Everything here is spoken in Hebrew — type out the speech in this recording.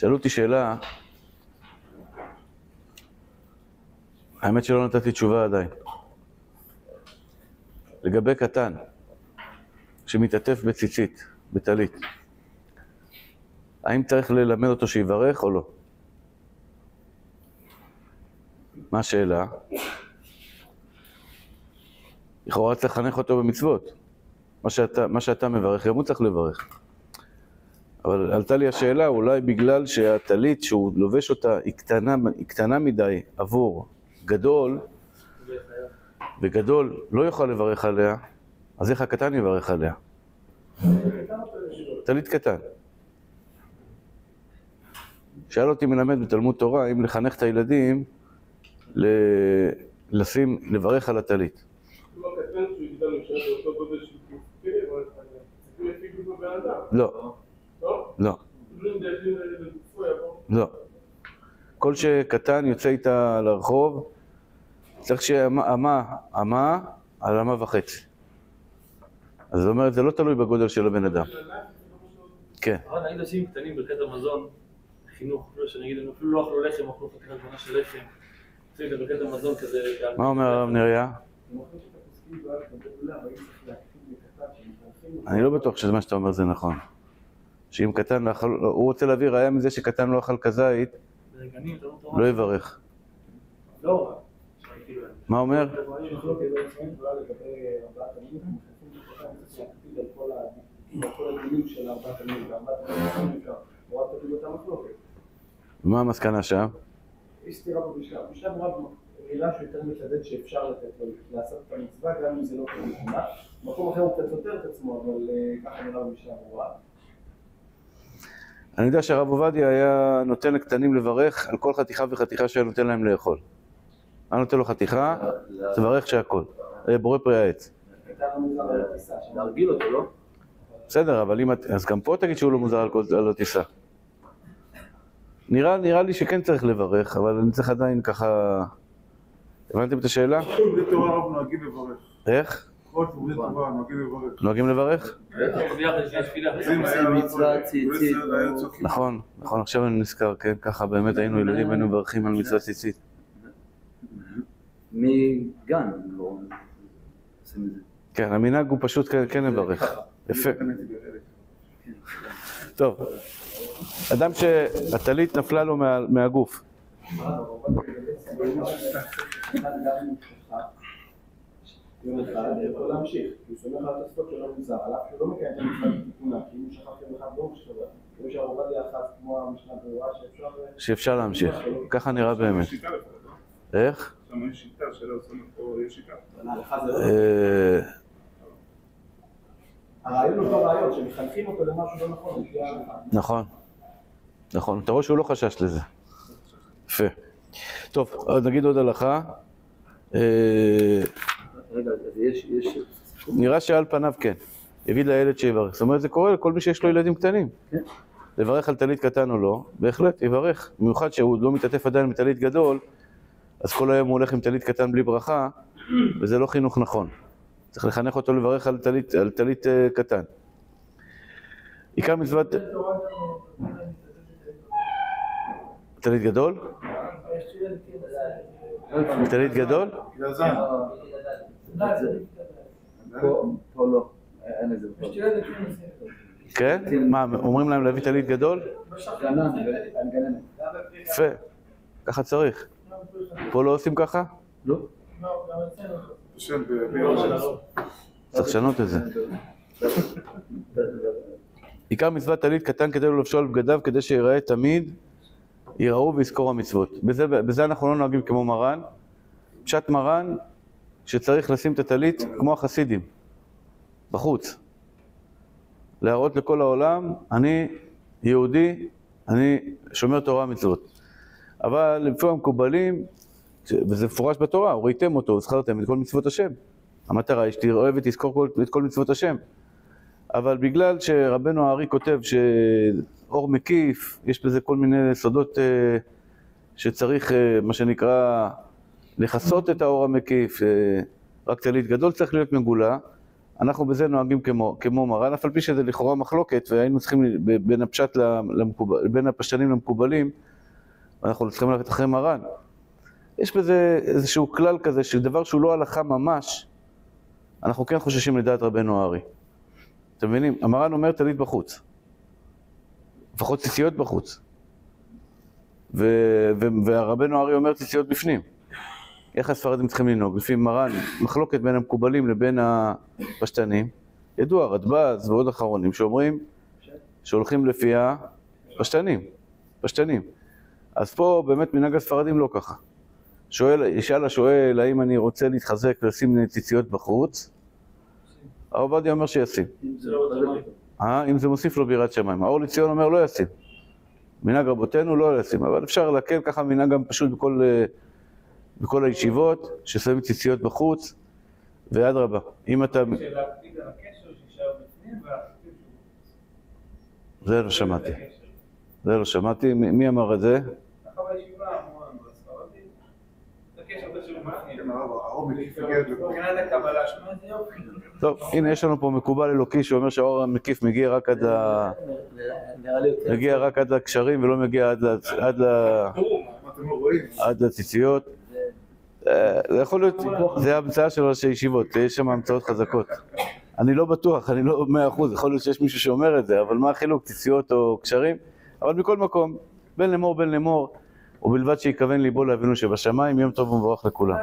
שאלו אותי שאלה, האמת שלא נתתי תשובה עדיין. לגבי קטן, שמתעטף בציצית, בטלית, האם צריך ללמד אותו שיברך או לא? מה השאלה? לכאורה צריך לחנך אותו במצוות. מה שאתה מברך, גם הוא צריך לברך. אבל עלתה לי השאלה, אולי בגלל שהטלית שהוא לובש אותה היא קטנה מדי עבור גדול, וגדול לא יוכל לברך עליה, אז איך הקטן יברך עליה? טלית קטן. שאל אותי מלמד בתלמוד תורה, אם לחנך את הילדים, לברך על הטלית. לא. לא. לא. כל שקטן יוצא איתה לרחוב, צריך שאמה על אמה וחצי. אז זאת אומרת, זה לא תלוי בגודל של הבן אדם. כן. אבל נגיד עושים קטנים ברכת המזון, חינוך, שנגיד, הם אפילו לא אכלו לחם, אכלו חתיכת זמנה של לחם. עושים את ברכת המזון כזה... מה אומר הרב נריה? אני לא בטוח שזה מה שאתה אומר זה נכון. שאם קטן לא אכל, הוא רוצה להביא ראיה מזה שקטן לא אכל כזית, לא יברך. לא. מה אומר? מה המסקנה שם? יש סתירה במשנה. משנה אמרה מילה שיותר מצדד שאפשר לעשות את המצווה גם אם זה לא כל נכונה. במקום אחר הוא קצת סותר את עצמו, אבל ככה נראה במשנה ברורה. אני יודע שהרב עובדיה היה נותן לקטנים לברך על כל חתיכה וחתיכה שהיה נותן להם לאכול. היה נותן לו חתיכה, תברך שהכל. בורא פרי העץ. להרגיל אותו, לא? בסדר, אבל אז גם פה תגיד שהוא לא מוזר על הטיסה. נראה לי שכן צריך לברך, אבל אני צריך עדיין ככה... הבנתם את השאלה? בלי תורה רב נוהגים לברך. איך? כל בלי תורה נוהגים לברך. נוהגים לברך? מצווה ציצית. נכון, עכשיו אני נזכר, כן, ככה באמת היינו ילדים, היינו מברכים על מצווה ציצית. מגן, לא עושים את זה. כן, המנהג הוא פשוט כן לברך. יפה. טוב, אדם שהטלית נפלה לו מהגוף. יום אחד יכול להמשיך, כי הוא סומך על התוספות שלא מוזר, על אף שלא מקיים את המצווה בתיקונה, כי אם הוא שכח יום אחד לא משתבר. אם יש הרב עובדיה אחת כמו המשנה ברורה שאפשר להמשיך, ככה נראה באמת. איך? שם יש שיטה שלא עושים פה, יש שיטה. הרעיון הוא אותו רעיון, שמחנכים אותו למשהו לא נכון. נכון, אתה רואה שהוא לא חשש לזה. יפה. טוב, נגיד עוד הלכה. רגע, אז יש... נראה שעל פניו כן. יגיד לילד שיברך. זאת אומרת, זה קורה לכל מי שיש לו ילדים קטנים. לברך על טלית קטן או לא, בהחלט יברך. במיוחד שהוא לא מתעטף עדיין מטלית גדול, אז כל היום הוא הולך עם טלית קטן בלי ברכה, וזה לא חינוך נכון. צריך לחנך אותו לברך על טלית קטן. עיקר מצוות... טלית גדול? טלית גדול? פה לא, אין איזה פה. כן? מה, אומרים להם להביא טלית גדול? יפה, ככה צריך. פה לא עושים ככה? לא. צריך לשנות את זה. עיקר מצוות טלית קטן כדי לא לבשו על בגדיו, כדי שיראה תמיד, יראו ויזכור המצוות. בזה אנחנו לא נוהגים כמו מרן. פשט מרן שצריך לשים את הטלית כמו החסידים, בחוץ. להראות לכל העולם, אני יהודי, אני שומר תורה מצוות. אבל לפי המקובלים, וזה מפורש בתורה, ראיתם אותו, זכרתם את כל מצוות השם. המטרה היא שתראה ותזכור את כל מצוות השם. אבל בגלל שרבנו הארי כותב שאור מקיף, יש בזה כל מיני סודות שצריך, מה שנקרא, לחסות את האור המקיף, רק טלית גדול צריך להיות מגולה, אנחנו בזה נוהגים כמו מרן, אף על פי שזה לכאורה מחלוקת, והיינו צריכים בין הפשט בין הפשטנים למקובלים, ואנחנו צריכים ללכת אחרי מרן. יש בזה איזשהו כלל כזה של דבר שהוא לא הלכה ממש, אנחנו כן חוששים לדעת רבנו הארי. אתם מבינים? המרן אומר טלית בחוץ, לפחות ציציות בחוץ, והרבנו הארי אומר ציציות בפנים. איך הספרדים צריכים לנהוג? לפי מרן, מחלוקת בין המקובלים לבין הפשטנים, ידוע, רדב"ז ועוד אחרונים שאומרים שהולכים לפי הפשטנים. אז פה באמת מנהג הספרדים לא ככה. ישאל השואל, האם אני רוצה להתחזק ולשים ציציות בחוץ? הרב עובדיה אומר שישים. אם זה מוסיף לו ביראת שמיים. האור לציון אומר לא ישים. מנהג רבותינו לא ישים, אבל אפשר להקל ככה מנהג גם פשוט בכל הישיבות, ששמים ציציות בחוץ, ועד רבה. אם אתה... שלהקפיד על הקשר שישאר בפנים והחוקים שהוא... זה לא שמעתי. מי אמר את זה? ככה בישיבה אמרו לנו בספרדים, זה קשר בשביל בפנים. הרוב מקיף מגיע לפה. מבחינת הקבלה, שמע זה יופי. טוב, הנה יש לנו פה מקובל אלוקי שאומר שהאור המקיף מגיע רק עד הקשרים ולא מגיע עד לציציות. זה יכול להיות, זה ההמצאה של ראשי ישיבות, יש שם המצאות חזקות. אני לא בטוח, אני לא 100%, יכול להיות שיש מישהו שאומר את זה, אבל מה החילוק, ציציות או קשרים? אבל בכל מקום, בין לאמור, ובלבד שיכוון ליבו לאבינו שבשמיים, יום טוב ומבורך לכולם.